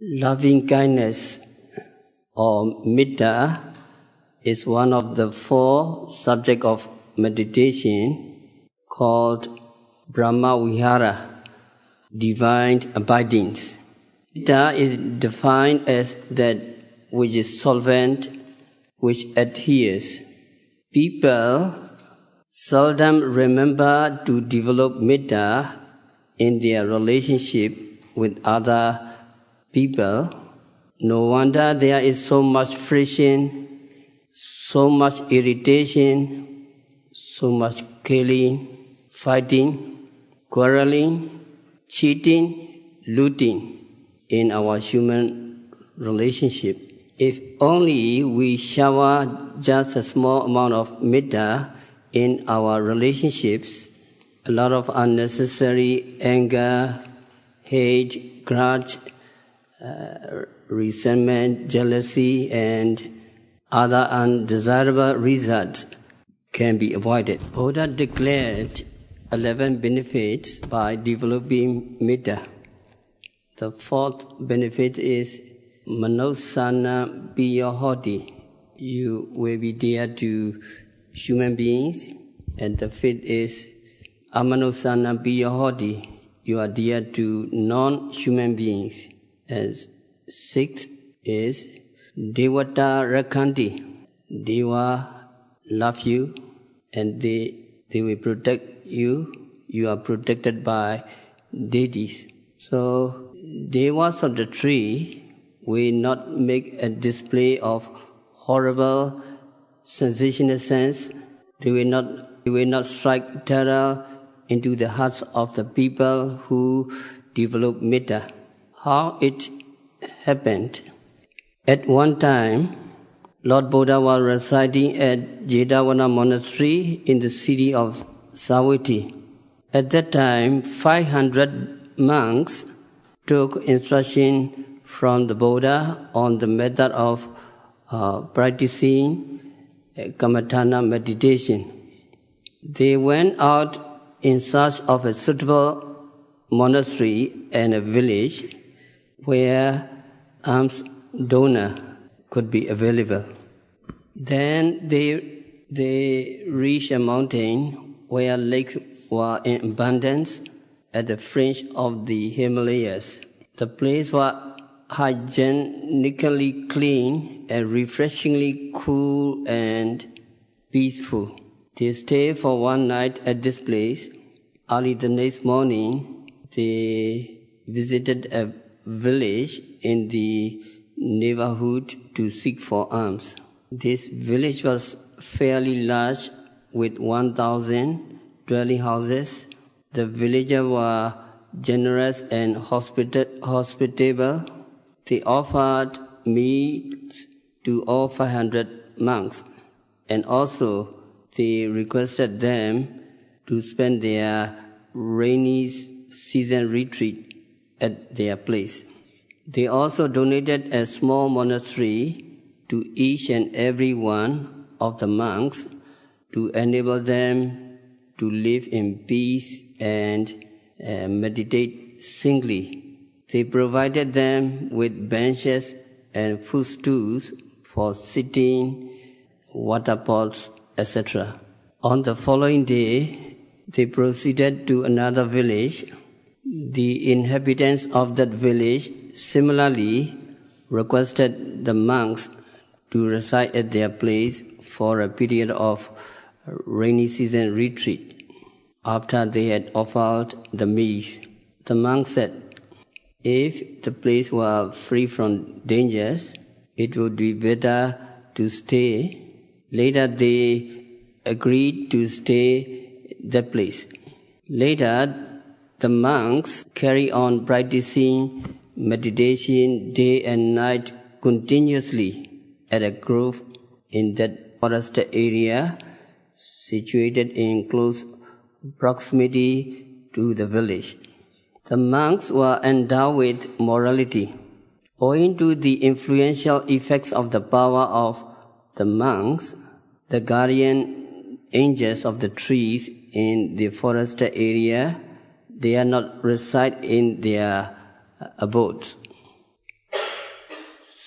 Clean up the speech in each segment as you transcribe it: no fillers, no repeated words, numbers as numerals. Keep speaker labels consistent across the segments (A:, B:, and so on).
A: Loving kindness or Mettā is one of the 4 subjects of meditation called Brahma Vihara, divine abidings. Mettā is defined as that which is solvent, which adheres. People seldom remember to develop Mettā in their relationship with other people. No wonder there is so much friction, so much irritation, so much killing, fighting, quarreling, cheating, looting in our human relationship. If only we shower just a small amount of Mettā in our relationships, a lot of unnecessary anger, hate, grudge, resentment, jealousy, and other undesirable results can be avoided. Buddha declared 11 benefits by developing Mettā. The 4th benefit is Manusana Piyahoti. You will be dear to human beings. And the 5th is Amanusana Piyahoti. You are dear to non-human beings. And 6th is Devata Rakhanti. Deva love you and they will protect you. You are protected by deities. So Devas of the tree will not make a display of horrible sensational sense. They will not strike terror into the hearts of the people who develop Mettā. How it happened. At one time, Lord Buddha was residing at Jetavana Monastery in the city of Savatthi. At that time, 500 monks took instruction from the Buddha on the method of practicing Kammatthana meditation. They went out in search of a suitable monastery and a village where alms donor could be available. Then they reached a mountain where lakes were in abundance at the fringe of the Himalayas. The place was hygienically clean and refreshingly cool and peaceful. They stayed for one night at this place. Early the next morning, they visited a village in the neighborhood to seek for alms. This village was fairly large with 1,000 dwelling houses. The villagers were generous and hospitable. They offered meals to all 500 monks, and also they requested them to spend their rainy season retreat at their place. They also donated a small monastery to each and every one of the monks to enable them to live in peace and meditate singly. They provided them with benches and footstools for sitting, water pots, etc. On the following day, they proceeded to another village. The inhabitants of that village similarly requested the monks to reside at their place for a period of rainy season retreat. After they had offered the meals, the monks said, if the place were free from dangers, it would be better to stay. Later they agreed to stay that place. Later, the monks carry on practicing meditation day and night continuously at a grove in that forested area situated in close proximity to the village. The monks were endowed with morality. Owing to the influential effects of the power of the monks, the guardian angels of the trees in the forested area, they are not reside in their abodes.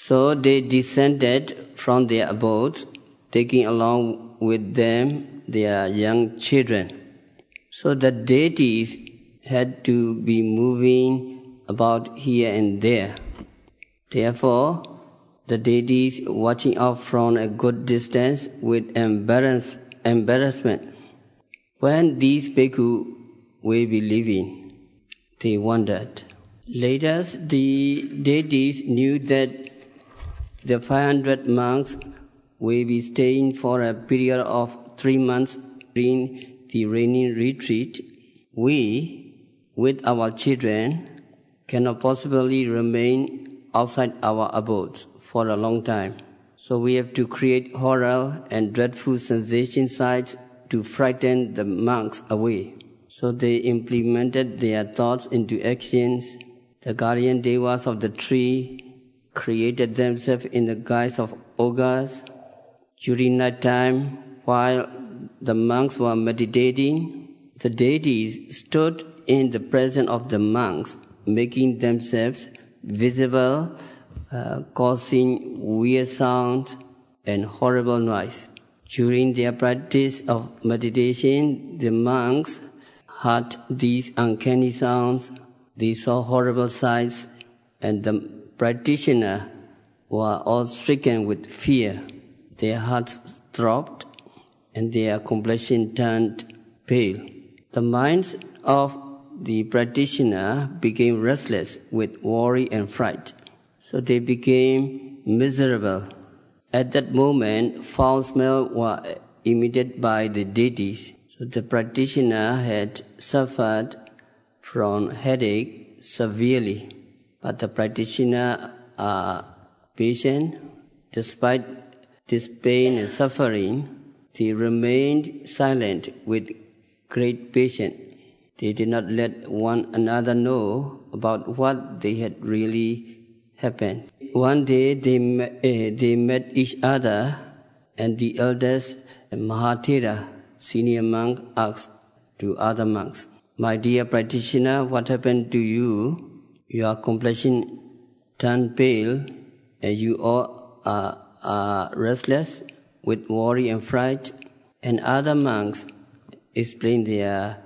A: So they descended from their abodes, taking along with them their young children. So the deities had to be moving about here and there. Therefore, the deities watching out from a good distance with embarrassment. When these bhikkhu will be leaving, they wondered. Later, the deities knew that the 500 monks will be staying for a period of 3 months during the rainy retreat. We, with our children, cannot possibly remain outside our abodes for a long time. So we have to create horror and dreadful sensation sights to frighten the monks away. So they implemented their thoughts into actions. The guardian devas of the tree created themselves in the guise of ogres. During night time, while the monks were meditating, the deities stood in the presence of the monks, making themselves visible, causing weird sounds and horrible noise. During their practice of meditation, the monks heard these uncanny sounds, they saw horrible sights, and the practitioners were all stricken with fear. Their hearts dropped, and their complexion turned pale. The minds of the practitioner became restless with worry and fright. So they became miserable. At that moment, foul smells were emitted by the deities. So the practitioner had suffered from headache severely. But the practitioner are patient. Despite this pain and suffering, they remained silent with great patience. They did not let one another know about what they had really happened. One day they met each other, and the eldest Mahathera, senior monk, asked to other monks, "My dear practitioner, what happened to you? Your complexion turned pale, and you all are restless with worry and fright." And other monks explained their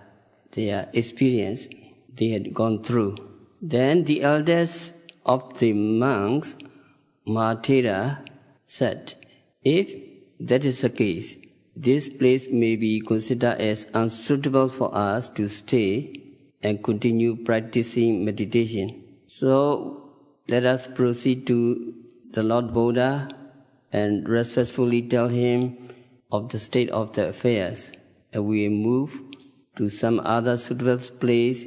A: experience they had gone through. Then the eldest of the monks, Mahathera, said, "If that is the case, this place may be considered as unsuitable for us to stay and continue practicing meditation. So let us proceed to the Lord Buddha and respectfully tell him of the state of the affairs, and we move to some other suitable place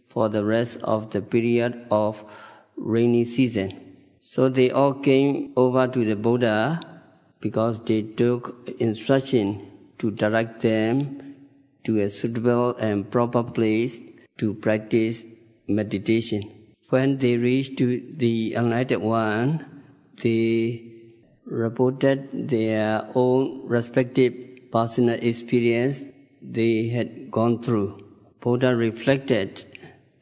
A: for the rest of the period of rainy season." So they all came over to the Buddha because they took instruction to direct them to a suitable and proper place to practice meditation. When they reached to the Enlightened One, they reported their own respective personal experience they had gone through. Buddha reflected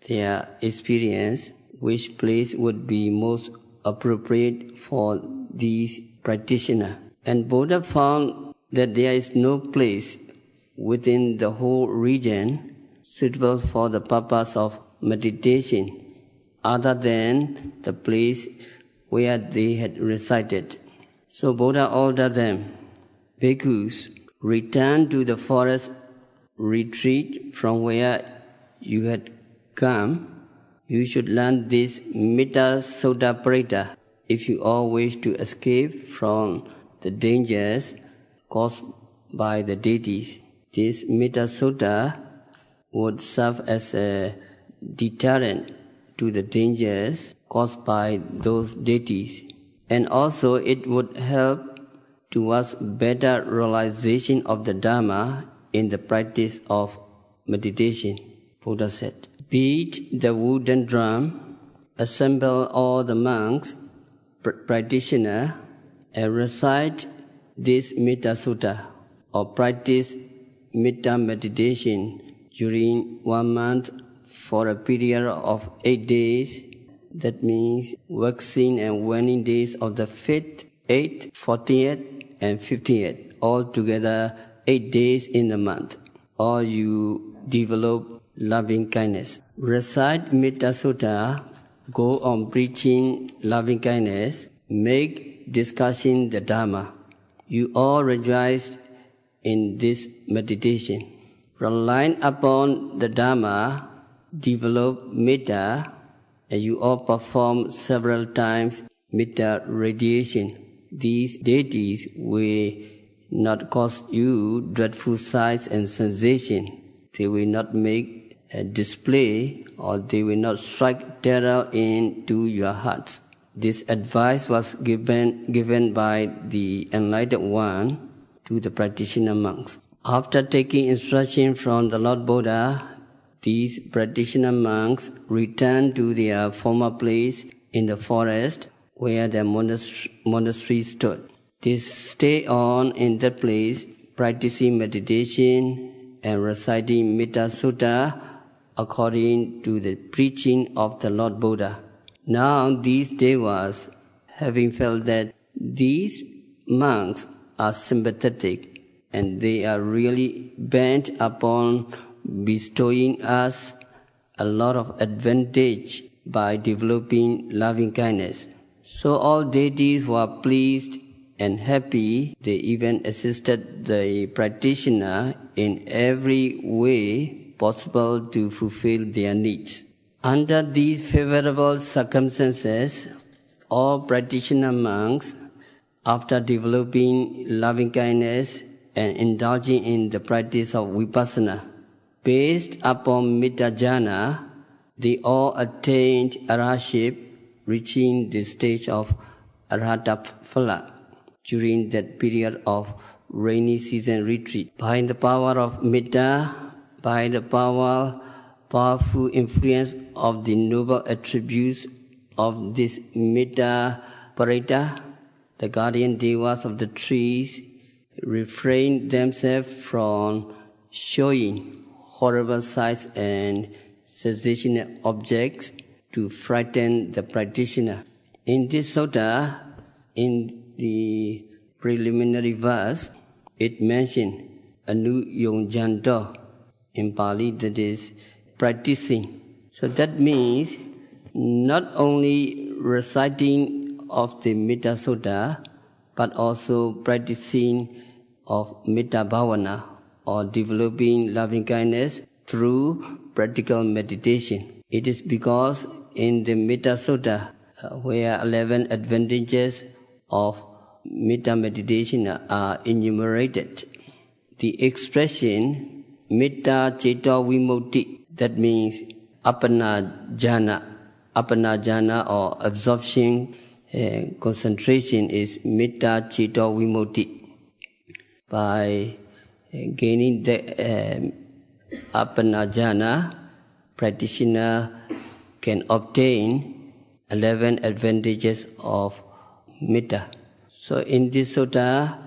A: their experience, which place would be most appropriate for these practitioners. And Buddha found that there is no place within the whole region suitable for the purpose of meditation other than the place where they had resided. So Buddha ordered them, "Bhikkhus, return to the forest retreat from where you had come. You should learn this Mettā Sutta Parita if you all wish to escape from the dangers caused by the deities. This Mettā Sutta would serve as a deterrent to the dangers caused by those deities, and also it would help towards better realization of the Dharma in the practice of meditation." Buddha said, "Beat the wooden drum, assemble all the monks, practitioners, and recite this Mettā Sutta, or practice Mettā meditation during 1 month for a period of 8 days. That means waxing and waning days of the 5th, 8th, 40th, and 50th, altogether 8 days in a month, or you develop loving kindness. Recite Mettā Sutta, go on preaching loving kindness, make discussing the Dharma. You all rejoice in this meditation. Relying upon the Dharma, develop Mettā, and you all perform several times Mettā radiation. These deities will not cause you dreadful sights and sensations. They will not make a display, or they will not strike terror into your hearts. This advice was given by the Enlightened One to the practitioner monks. After taking instruction from the Lord Buddha, these practitioner monks returned to their former place in the forest where their monastery stood. They stayed on in that place, practicing meditation and reciting Mettā Sutta according to the preaching of the Lord Buddha. Now these devas, having felt that these monks are sympathetic and they are really bent upon bestowing us a lot of advantage by developing loving kindness. So all deities were pleased and happy. They even assisted the practitioner in every way possible to fulfill their needs. Under these favorable circumstances, all practitioner monks, after developing loving kindness and indulging in the practice of vipassana, based upon Mettā jhana, they all attained arahantship, reaching the stage of arahata phala during that period of rainy season retreat. By the power of Mettā, by the powerful influence of the noble attributes of this Mettā Parita, the guardian devas of the trees refrain themselves from showing horrible sights and sensational objects to frighten the practitioner. In this sutta, in the preliminary verse, it mentioned Anuyongjanto, in Pali, that is practicing. So that means not only reciting of the Mettā Sutta, but also practicing of Mettā Bhavana, or developing loving kindness through practical meditation. It is because in the Mettā Sutta, where 11 advantages of Mettā meditation are enumerated, the expression Mettā Ceto Vimukti, that means Appana jhana or absorption concentration, is Mettā Ceto Vimukti. By gaining the Appana jhana, practitioner can obtain 11 advantages of Mettā. So in this sutta,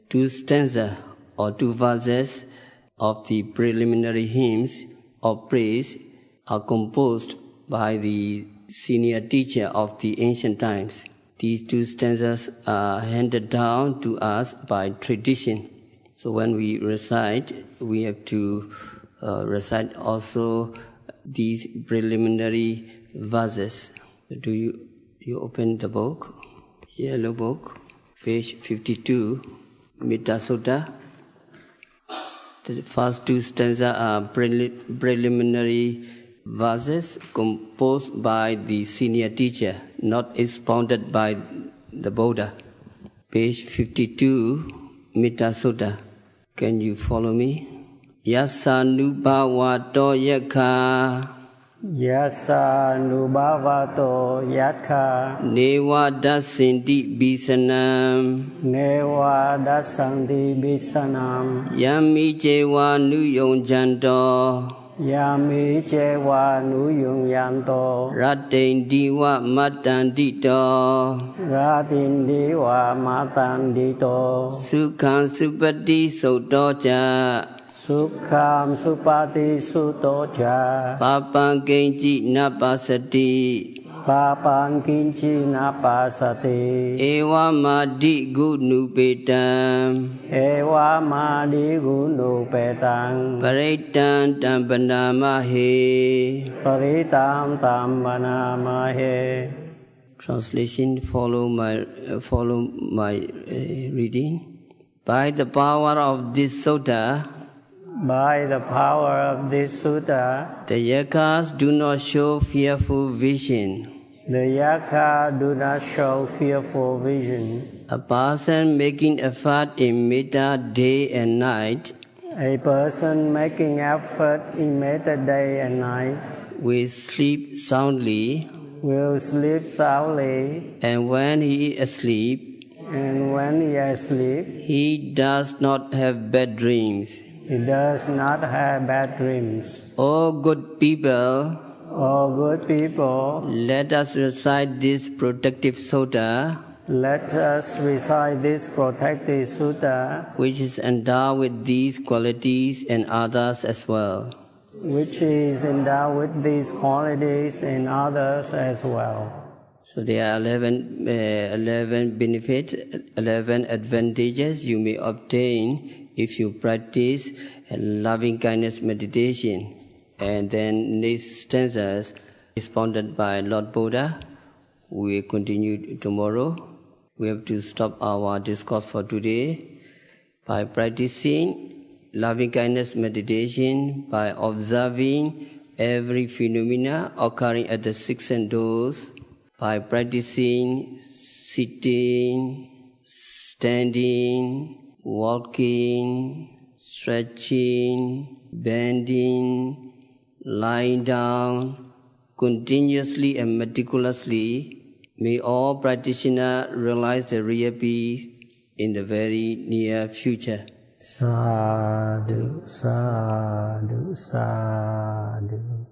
A: 2 stanzas or 2 verses of the preliminary hymns of praise are composed by the senior teacher of the ancient times. These 2 stanzas are handed down to us by tradition. So when we recite, we have to recite also these preliminary verses. Do you open the book? Yellow book, page 52, Mettā Sutta. The first 2 stanzas are preliminary verses composed by the senior teacher, not expounded by the Buddha. Page 52, Mettā Sutta. Can you follow me? Yassa nubhavato yakha
B: Yassa nubhavato yakha
A: Neva dasinti bisanam
B: Neva dasanti bisanam
A: Yami jewa nuyongjanto
B: Yami jewa nuyungyanto
A: Ratindiwa matandito
B: Ratindiwa matandito
A: Sukham supati sotoja
B: Sukham supati sutoja
A: Papang kenji napasati
B: Papan kinchina pasati.
A: Ewa madi gunu petam.
B: Ewa madi gunu petang.
A: Paritan tampanamahe.
B: Paritam tambanamahe.
A: Translation follow my reading. By the power of this sutta,
B: by the power of this sutta,
A: the yakas do not show fearful vision.
B: The yaka do not show fearful vision.
A: A person making effort in Mettā day and night,
B: a person making effort in Mettā day and night,
A: will sleep soundly.
B: Will sleep soundly.
A: And when he is asleep, he does not have bad dreams.
B: He does not have bad dreams.
A: O good people, let us recite this protective sutta,
B: let us recite this protective sutta,
A: which is endowed with these qualities and others as well.
B: Which is endowed with these qualities and others as well.
A: So there are 11 benefits, 11 advantages you may obtain if you practice loving kindness meditation. And then next stanzas responded by Lord Buddha. We will continue tomorrow. We have to stop our discourse for today by practicing loving kindness meditation, by observing every phenomena occurring at the six senses, by practicing sitting, standing, walking, stretching, bending, lying down, continuously and meticulously. May all practitioners realize the real peace in the very near future.
B: Sadhu, sadhu, sadhu.